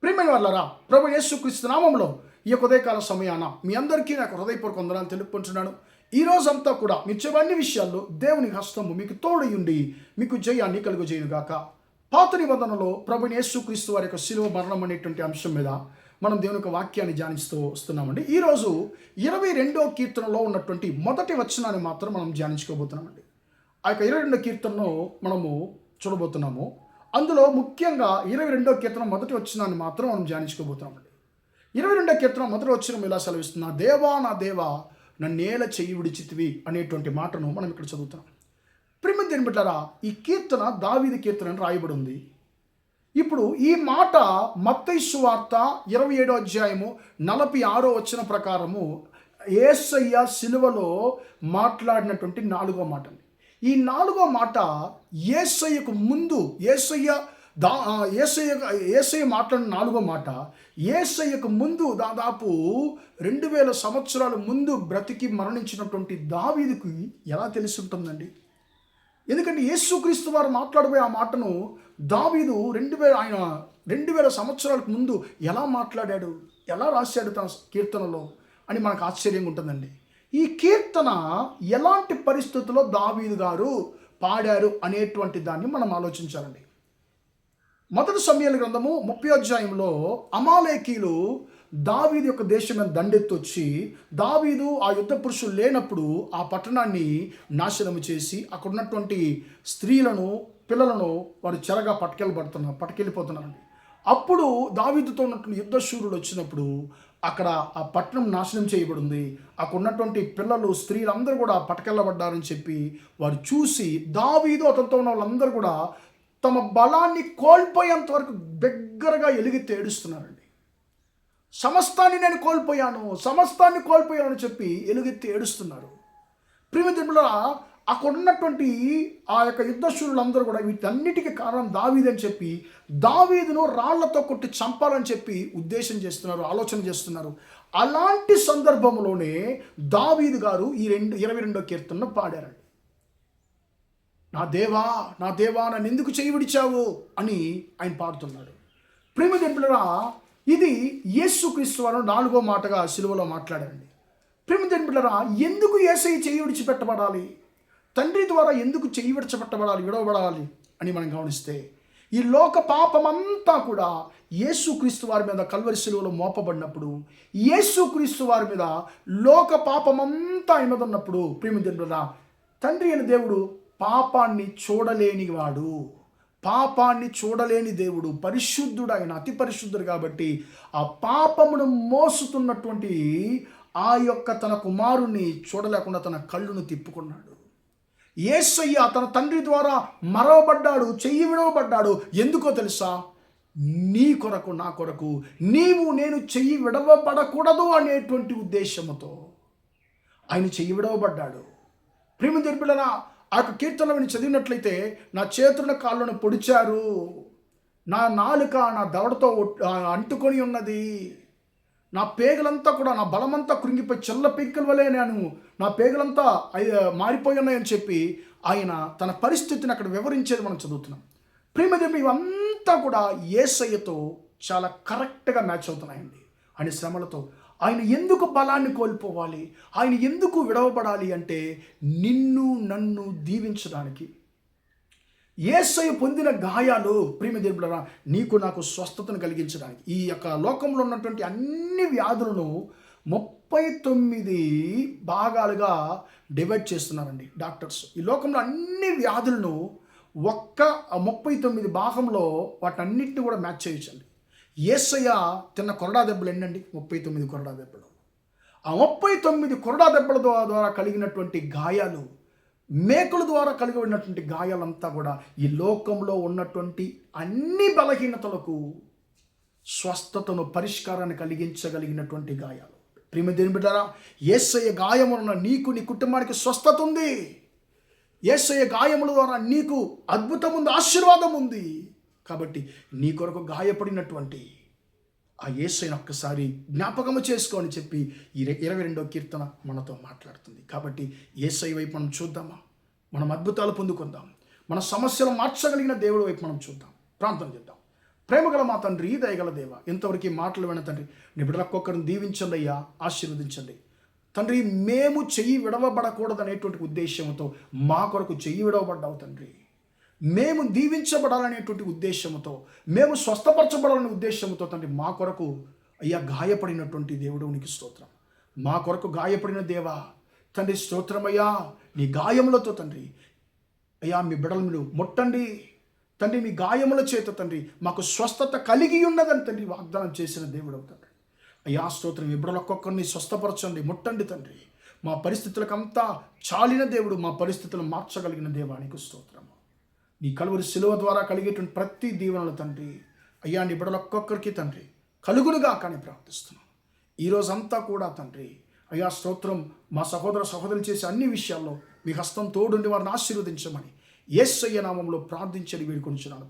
ప్రియమైన వాళ్ళరా, ప్రభు యేసుక్రీస్తు నామములో ఈ యొక్క ఉదయకాల సమయాన మీ అందరికీ నాకు హృదయపూర్వక వందనాలు తెలుపుకుంటున్నాను. ఈ రోజంతా కూడా మీ అన్ని విషయాల్లో దేవుని హస్తము మీకు తోడయుండి మీకు జయాన్ని కలుగజేయునుగాక. పాత నిబంధనలో ప్రభు యేసుక్రీస్తు వారి యొక్క శిలువ మరణం అనేటువంటి అంశం మీద మనం దేవుని యొక్క వాక్యాన్ని ధ్యానిస్తూ వస్తున్నామండి. ఈరోజు 22వ కీర్తనలో ఉన్నటువంటి మొదటి వచనాన్ని మాత్రం మనం ధ్యానించుకోబోతున్నామండి. ఆ యొక్క 22వ కీర్తనను మనము చూడబోతున్నాము. అందులో ముఖ్యంగా 22వ కీర్తన మొదటి వచనాన్ని మాత్రం మనం ధ్యానించుకోబోతున్నామండి. 22వ కీర్తన మొదటి వచనం ఇలా సెలవిస్తున్నా, దేవా నా దేవా నన్నేల చెయ్యి విడిచితివి అనేటువంటి మాటను మనం ఇక్కడ చదువుతున్నాం. ప్రియమైన దేవుని బిడ్డలారా, ఈ కీర్తన దావీదు కీర్తన అని రాయబడి ఉంది. ఇప్పుడు ఈ మాట మత్తయి సువార్త 27వ అధ్యాయము 46వ వచనం ప్రకారము యేసయ్య సిలువలో మాట్లాడినటువంటి 4వ మాట. ఈ 4వ మాట యేసయ్యకు ముందు యేసయ్య మాట్లాడిన 4వ మాట యేసయ్యకు ముందు దాదాపు 2000 సంవత్సరాల ముందు బ్రతికి మరణించినటువంటి దావీదుకి ఎలా తెలిసి ఉంటుందండి? ఎందుకంటే యేసుక్రీస్తు వారు మాట్లాడబోయే ఆ మాటను దావీదు 2000 సంవత్సరాలకు ముందు ఎలా మాట్లాడాడు, ఎలా రాశాడు తన కీర్తనలో అని మనకు ఆశ్చర్యంగా ఉంటుందండి. ఈ కీర్తన ఎలాంటి పరిస్థితుల్లో దావీదు గారు పాడారు అనేటువంటి దాన్ని మనం ఆలోచించాలండి. మొదటి సమూయేలు గ్రంథము 30వ అధ్యాయంలో అమాలేకీలు దావీదు యొక్క దేశం మీద దండెత్తొచ్చి దావీదు ఆ యుద్ధ పురుషులు లేనప్పుడు ఆ పట్టణాన్ని నాశనము చేసి అక్కడ ఉన్నటువంటి స్త్రీలను పిల్లలను వారు చెరగా పట్టుకెళ్ళిపోతున్నారండి. అప్పుడు దావీదుతో ఉన్నటువంటి యుద్ధ శూరులు వచ్చినప్పుడు అక్కడ ఆ పట్టణం నాశనం చేయబడింది. అక్కడ ఉన్నటువంటి పిల్లలు స్త్రీలందరూ కూడా పట్టుకెళ్ళబడ్డారని చెప్పి వారు చూసి దావీదు అతనితో ఉన్న వాళ్ళందరూ కూడా తమ బలాన్ని కోల్పోయేంత వరకు దగ్గరగా ఎలుగెత్తి ఏడుస్తున్నారండి. సమస్తాన్ని నేను కోల్పోయాను అని చెప్పి ఎలుగెత్తి ఏడుస్తున్నారు. ప్రియమిత్రుల, అక్కడ ఉన్నటువంటి ఆ యొక్క యుద్ధశూరులందరూ కూడా వీటన్నిటికీ కారణం దావీదు అని చెప్పి దావీదును రాళ్లతో కొట్టి చంపాలని చెప్పి ఆలోచన చేస్తున్నారు. అలాంటి సందర్భంలోనే దావీదు గారు ఈ 22వ కీర్తనను పాడారండి. నా దేవా నన్ను ఎందుకు చెయ్యి విడిచావు అని ఆయన పాడుతున్నాడు. ప్రియమిత్రులారా, ఇది యేసుక్రీస్తు వారు 4వ మాటగా సిలువలో మాట్లాడారండి. ప్రియమిత్రులారా, ఎందుకు యేసయ్య చెయ్యి విడిచిపెట్టబడాలి, తండ్రి ద్వారా ఎందుకు చెయ్యి విడవబడాలి అని మనం గమనిస్తే, ఈ లోక పాపమంతా కూడా యేసుక్రీస్తు వారి మీద కల్వరి సిలువలో మోపబడినప్పుడు, యేసుక్రీస్తు వారి మీద లోక పాపమంతా ఆయన మీద ఉన్నప్పుడు, ప్రియమిత్రులారా, తండ్రి అయిన దేవుడు పాపాన్ని చూడలేని దేవుడు, పరిశుద్ధుడు, ఆయన అతి పరిశుద్ధుడు. కాబట్టి ఆ పాపమును మోసుతున్నటువంటి ఆ యొక్క తన కుమారుణ్ణి చూడలేకుండా తన కళ్ళును తిప్పుకున్నాడు. యేసయ్య తన తండ్రి ద్వారా మరవబడ్డాడు, చెయ్యి విడవబడ్డాడు. ఎందుకో తెలుసా? నీ కొరకు, నా కొరకు, నేను చెయ్యి విడవబడకూడదు అనేటువంటి ఉద్దేశంతో ఆయన చెయ్యి విడవబడ్డాడు. ప్రియమైన బిడ్డలారా, ఆ యొక్క కీర్తనలో నేను చదివినట్లయితే, నా చేతులను కాళ్ళను పొడిచారు, నా నాలుక నా దవడతో అంటుకొని ఉన్నది, నా పేగులంతా కూడా, నా బలమంతా కృంగిపోయి చెల్ల పీకల వలె నా పేగులంతా మారిపోయి ఉన్నాయని చెప్పి ఆయన తన పరిస్థితిని అక్కడ వివరించేది మనం చదువుతున్నాం. ప్రియమైన ఇవంతా కూడా యేసయ్యతో చాలా కరెక్ట్గా మ్యాచ్ అవుతున్నాయండి. ఆయన శ్రమలతో ఆయన ఎందుకు బలాన్ని కోల్పోవాలి, ఆయన ఎందుకు విడవబడాలి అంటే నిన్ను నన్ను దీవించడానికి. యేసయ్య పొందిన గాయాలు ప్రియమిత్రులారా నీకు నాకు స్వస్థతను కలిగించడానికి. ఈ యొక్క లోకంలో ఉన్నటువంటి అన్ని వ్యాధులను 39 భాగాలుగా డివైడ్ చేస్తున్నారండి డాక్టర్స్. ఈ లోకంలో అన్ని వ్యాధులను ఒక్క 39 భాగంలో వాటన్నిటిని కూడా మ్యాచ్ చేయొచ్చండి. యేసయ్య తిన్న కొరడా దెబ్బలు ఎన్నండి? 39 కొరడా దెబ్బలు. ఆ 39 కొరడా దెబ్బల ద్వారా కలిగినటువంటి గాయాలు, మేకుల ద్వారా కలిగినటువంటి గాయాలంతా కూడా ఈ లోకంలో ఉన్నటువంటి అన్ని బలహీనతలకు స్వస్థతను, పరిష్కారాన్ని కలిగించగలిగినటువంటి గాయాలు. ప్రియమైన దేవుని బిడ్డలారా, యేసయ్య గాయమున నీకు, నీ కుటుంబానికి స్వస్థత ఉంది. యేసయ్య గాయముల ద్వారా నీకు అద్భుతం ఉంది, ఆశీర్వాదం ఉంది. కాబట్టి నీ కొరకు గాయపడినటువంటి ఆ యేసయ్యను ఒక్కసారి జ్ఞాపకము చేసుకోని చెప్పి ఈ 22వ కీర్తన మనతో మాట్లాడుతుంది. కాబట్టి యేసయ్య వైపు మనం చూద్దామా, మనం అద్భుతాలు పొందుకుందాం, మన సమస్యలు మార్చగలిగిన దేవుడి వైపు మనం చూద్దాం. ప్రార్థన చేద్దాం. ప్రేమగల మా తండ్రి, దయగల దేవ, ఇంతవరకు ఈ మాటలు విన తండ్రి, నీ బిడ్డలకొక్కరిని దీవించండి అయ్యా, ఆశీర్వదించండి తండ్రి. మేము చెయ్యి విడవబడకూడదనేటువంటి ఉద్దేశంతో మా కొరకు చెయ్యి విడవబడ్డావు తండ్రి. మేము దీవించబడాలనేటువంటి ఉద్దేశంతో, మేము స్వస్థపరచబడాలనే ఉద్దేశంతో తండ్రి మా కొరకు అయ్యా గాయపడినటువంటి దేవుడు నీకు స్తోత్రం. మా కొరకు గాయపడిన దేవా తండ్రి స్తోత్రమయ్యా. నీ గాయములతో తండ్రి అయ్యా మీ బిడ్డలు మీరు ముట్టండి తండ్రి. మీ గాయముల చేత తండ్రి మాకు స్వస్థత కలిగి ఉన్నదని తండ్రి వాగ్దానం చేసిన దేవుడు తండ్రి. అయ్యా స్తోత్రం. మీ బిడ్డలు ఒక్కొక్కరిని స్వస్థపరచండి, ముట్టండి తండ్రి. మా పరిస్థితులకంతా చాలిన దేవుడు, మా పరిస్థితులను మార్చగలిగిన దేవానికి స్తోత్రం. నీ కలువరి శిలువ ద్వారా కలిగేటువంటి ప్రతి దీవెనలు తండ్రి అయ్యా నీ బిడ్డలు ఒక్కొక్కరికి తండ్రి కలుగునుగా కానీ ప్రార్థిస్తున్నాం. ఈరోజంతా కూడా తండ్రి అయ్యా స్తోత్రం. మా సహోదర సహోదరులు చేసే అన్ని విషయాల్లో మీ హస్తం తోడుండి వారిని ఆశీర్వదించమని యేసయ్య నామములో ప్రార్థించని వేడుకొనుచున్నాను.